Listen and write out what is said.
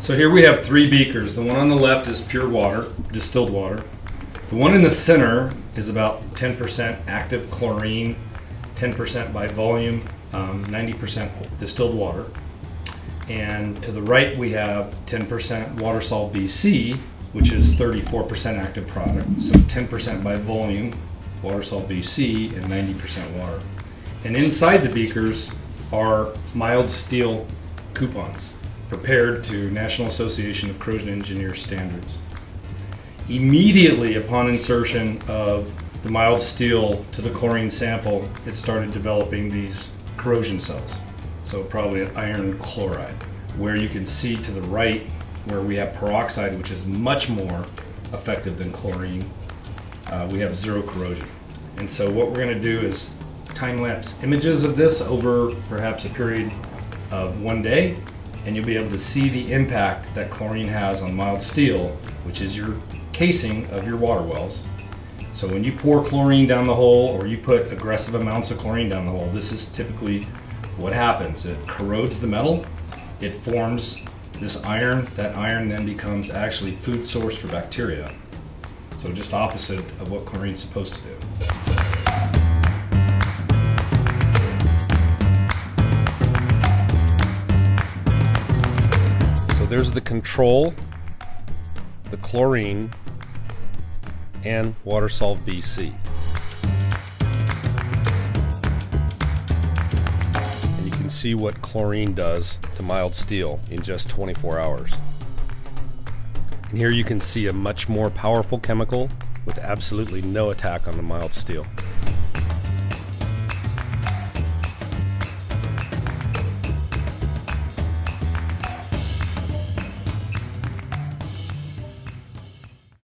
So here we have 3 beakers. The one on the left is pure water, distilled water. The one in the center is about 10% active chlorine, 10% by volume, 90% distilled water. And to the right we have 10% WaterSOLV BC, which is 34% active product. So 10% by volume, WaterSOLV BC, and 90% water. And inside the beakers are mild steel coupons, prepared to National Association of Corrosion Engineers standards. Immediately upon insertion of the mild steel to the chlorine sample, it started developing these corrosion cells. So probably an iron chloride, where you can see to the right where we have peroxide, which is much more effective than chlorine. We have 0 corrosion. And so what we're going to do is time-lapse images of this over perhaps a period of 1 day, and you'll be able to see the impact that chlorine has on mild steel, which is your casing of your water wells. So when you pour chlorine down the hole, or you put aggressive amounts of chlorine down the hole, this is typically what happens. It corrodes the metal, it forms this iron. That iron then becomes actually food source for bacteria. So just opposite of what chlorine's supposed to do. So there's the control, the chlorine, and WaterSOLV BC. And you can see what chlorine does to mild steel in just 24 hours. And here you can see a much more powerful chemical with absolutely no attack on the mild steel.